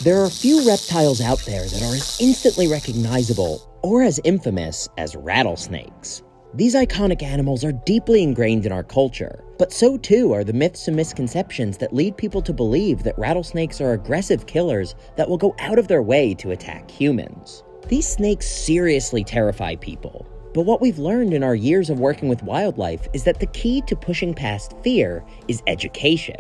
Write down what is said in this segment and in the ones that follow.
There are few reptiles out there that are as instantly recognizable or as infamous as rattlesnakes. These iconic animals are deeply ingrained in our culture, but so too are the myths and misconceptions that lead people to believe that rattlesnakes are aggressive killers that will go out of their way to attack humans. These snakes seriously terrify people, but what we've learned in our years of working with wildlife is that the key to pushing past fear is education.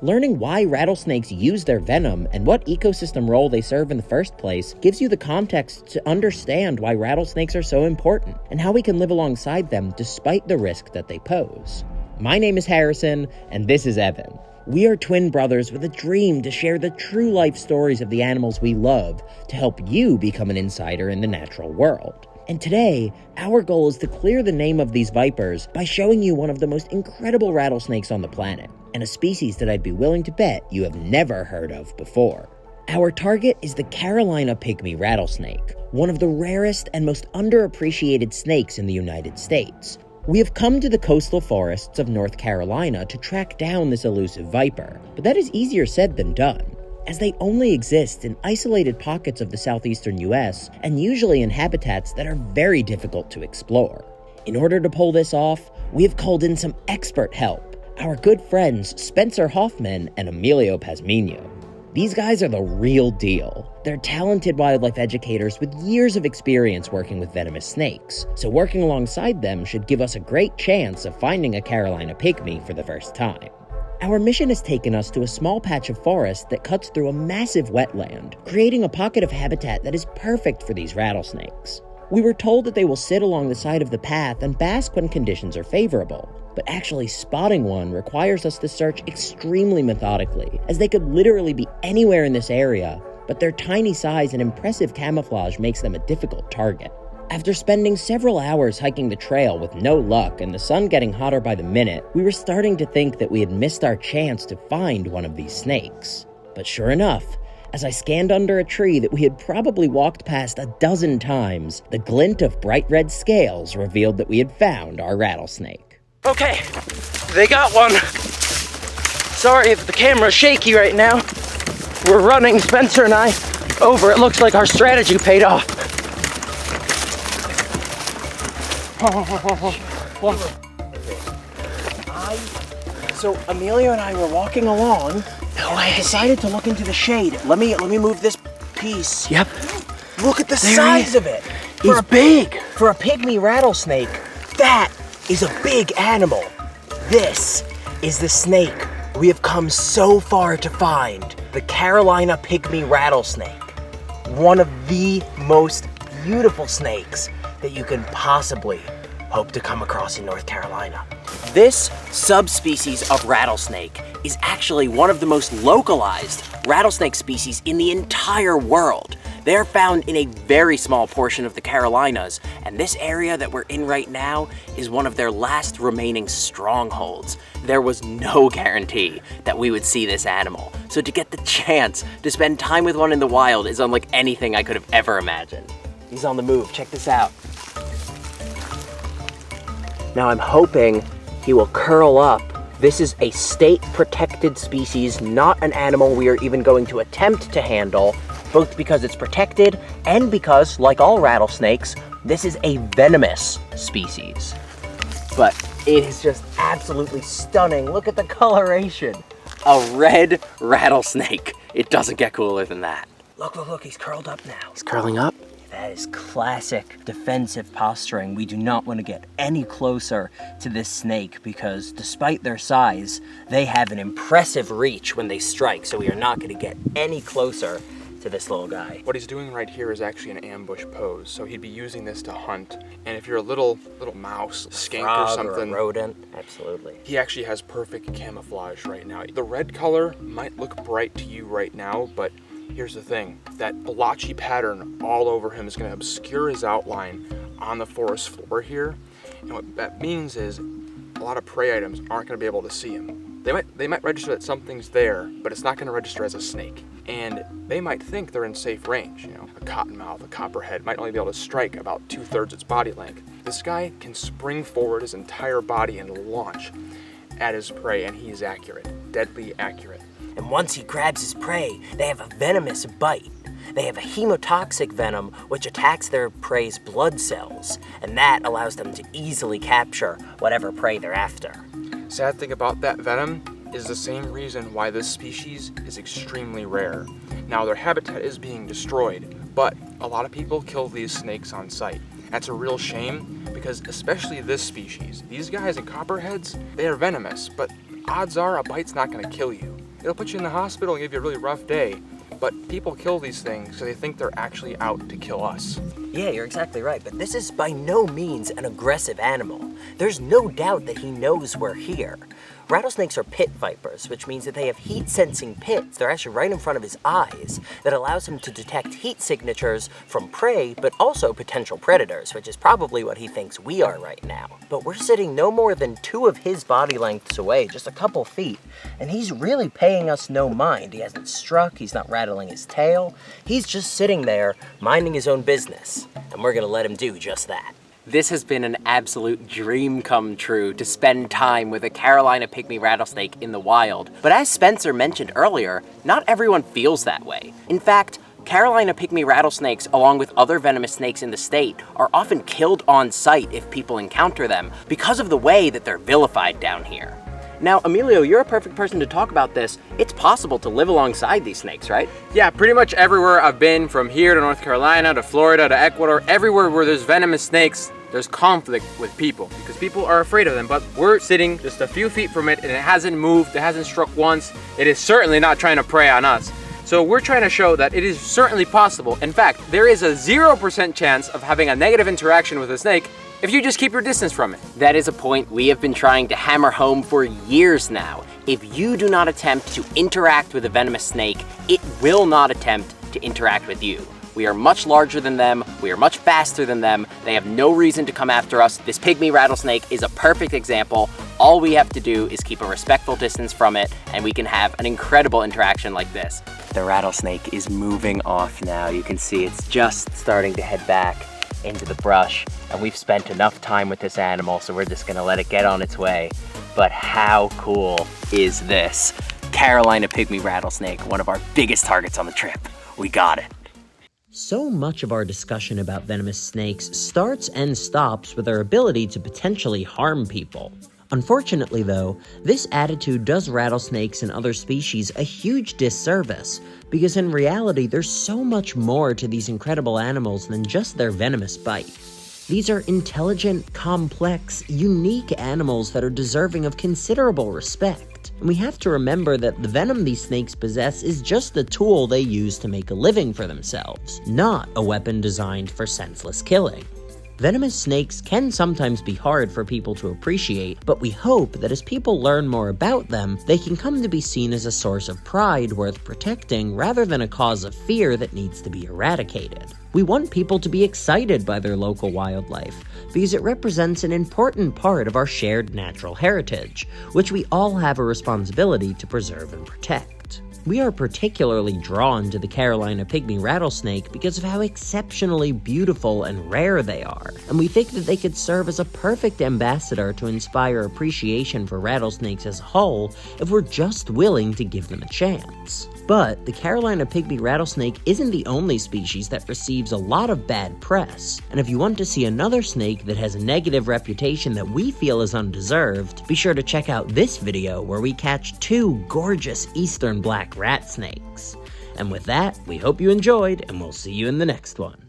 Learning why rattlesnakes use their venom and what ecosystem role they serve in the first place gives you the context to understand why rattlesnakes are so important and how we can live alongside them despite the risk that they pose. My name is Harrison, and this is Evan. We are twin brothers with a dream to share the true life stories of the animals we love to help you become an insider in the natural world. And today, our goal is to clear the name of these vipers by showing you one of the most incredible rattlesnakes on the planet, and a species that I'd be willing to bet you have never heard of before. Our target is the Carolina pygmy rattlesnake, one of the rarest and most underappreciated snakes in the United States. We have come to the coastal forests of North Carolina to track down this elusive viper, but that is easier said than done, as they only exist in isolated pockets of the southeastern US and usually in habitats that are very difficult to explore. In order to pull this off, we have called in some expert help, our good friends Spencer and Emilio. These guys are the real deal. They're talented wildlife educators with years of experience working with venomous snakes, so working alongside them should give us a great chance of finding a Carolina pygmy for the first time. Our mission has taken us to a small patch of forest that cuts through a massive wetland, creating a pocket of habitat that is perfect for these rattlesnakes. We were told that they will sit along the side of the path and bask when conditions are favorable, but actually spotting one requires us to search extremely methodically, as they could literally be anywhere in this area, but their tiny size and impressive camouflage makes them a difficult target. After spending several hours hiking the trail with no luck and the sun getting hotter by the minute, we were starting to think that we had missed our chance to find one of these snakes. But sure enough, as I scanned under a tree that we had probably walked past a dozen times, the glint of bright red scales revealed that we had found our rattlesnake. Okay, they got one. Sorry if the camera's shaky right now. We're running, Spencer and I, over. It looks like our strategy paid off. So Emilio and I were walking along. I decided to look into the shade. Let me move this piece. Yep. Look at the size of it. He's big. For a pygmy rattlesnake, that is a big animal. This is the snake we have come so far to find. The Carolina pygmy rattlesnake. One of the most beautiful snakes that you can possibly hope to come across in North Carolina. This subspecies of rattlesnake is actually one of the most localized rattlesnake species in the entire world. They are found in a very small portion of the Carolinas, and this area that we're in right now is one of their last remaining strongholds. There was no guarantee that we would see this animal, so to get the chance to spend time with one in the wild is unlike anything I could have ever imagined. He's on the move, check this out. Now I'm hoping he will curl up. This is a state-protected species, not an animal we are even going to attempt to handle, both because it's protected and because, like all rattlesnakes, this is a venomous species. But it is just absolutely stunning. Look at the coloration. A red rattlesnake. It doesn't get cooler than that. Look, he's curled up now. He's curling up? That is classic defensive posturing. We do not want to get any closer to this snake because despite their size, they have an impressive reach when they strike, so we are not going to get any closer to this little guy. What he's doing right here is actually an ambush pose, so he'd be using this to hunt. And if you're a little mouse, skink or something, or a rodent, absolutely. He actually has perfect camouflage right now. The red color might look bright to you right now, but here's the thing, that blotchy pattern all over him is going to obscure his outline on the forest floor here. And what that means is a lot of prey items aren't going to be able to see him. They might register that something's there, but it's not going to register as a snake. And they might think they're in safe range. You know, a cottonmouth, a copperhead might only be able to strike about 2/3 its body length. This guy can spring forward his entire body and launch at his prey, and he is accurate, deadly accurate. And once he grabs his prey, they have a venomous bite. They have a hemotoxic venom which attacks their prey's blood cells, and that allows them to easily capture whatever prey they're after. Sad thing about that venom is the same reason why this species is extremely rare. Now, their habitat is being destroyed, but a lot of people kill these snakes on sight. That's a real shame because especially this species, these guys in copperheads, they are venomous, but odds are a bite's not gonna kill you. It'll put you in the hospital and give you a really rough day, but people kill these things because they think they're actually out to kill us. Yeah, you're exactly right, but this is by no means an aggressive animal. There's no doubt that he knows we're here. Rattlesnakes are pit vipers, which means that they have heat-sensing pits. They're actually right in front of his eyes that allows him to detect heat signatures from prey, but also potential predators, which is probably what he thinks we are right now. But we're sitting no more than 2 of his body lengths away, just a couple feet, and he's really paying us no mind. He hasn't struck, he's not rattling his tail. He's just sitting there, minding his own business, and we're gonna let him do just that. This has been an absolute dream come true to spend time with a Carolina pygmy rattlesnake in the wild. But as Spencer mentioned earlier, not everyone feels that way. In fact, Carolina pygmy rattlesnakes, along with other venomous snakes in the state, are often killed on sight if people encounter them because of the way that they're vilified down here. Now, Emilio, you're a perfect person to talk about this. It's possible to live alongside these snakes, right? Yeah, pretty much everywhere I've been, from here to North Carolina to Florida to Ecuador, everywhere where there's venomous snakes, there's conflict with people because people are afraid of them. But we're sitting just a few feet from it and it hasn't moved, it hasn't struck once. It is certainly not trying to prey on us. So we're trying to show that it is certainly possible. In fact, there is a 0% chance of having a negative interaction with a snake if you just keep your distance from it. That is a point we have been trying to hammer home for years now. If you do not attempt to interact with a venomous snake, it will not attempt to interact with you. We are much larger than them, we are much faster than them, they have no reason to come after us. This pygmy rattlesnake is a perfect example. All we have to do is keep a respectful distance from it, and we can have an incredible interaction like this. The rattlesnake is moving off now. You can see it's just starting to head back into the brush, and we've spent enough time with this animal, so we're just gonna let it get on its way. But how cool is this? Carolina pygmy rattlesnake, one of our biggest targets on the trip. We got it. So much of our discussion about venomous snakes starts and stops with their ability to potentially harm people. Unfortunately though, this attitude does rattlesnakes and other species a huge disservice, because in reality there's so much more to these incredible animals than just their venomous bite. These are intelligent, complex, unique animals that are deserving of considerable respect. And we have to remember that the venom these snakes possess is just the tool they use to make a living for themselves, not a weapon designed for senseless killing. Venomous snakes can sometimes be hard for people to appreciate, but we hope that as people learn more about them, they can come to be seen as a source of pride worth protecting rather than a cause of fear that needs to be eradicated. We want people to be excited by their local wildlife, because it represents an important part of our shared natural heritage, which we all have a responsibility to preserve and protect. We are particularly drawn to the Carolina pygmy rattlesnake because of how exceptionally beautiful and rare they are, and we think that they could serve as a perfect ambassador to inspire appreciation for rattlesnakes as a whole if we're just willing to give them a chance. But the Carolina pygmy rattlesnake isn't the only species that receives a lot of bad press, and if you want to see another snake that has a negative reputation that we feel is undeserved, be sure to check out this video where we catch 2 gorgeous eastern black rat snakes. And with that, we hope you enjoyed, and we'll see you in the next one.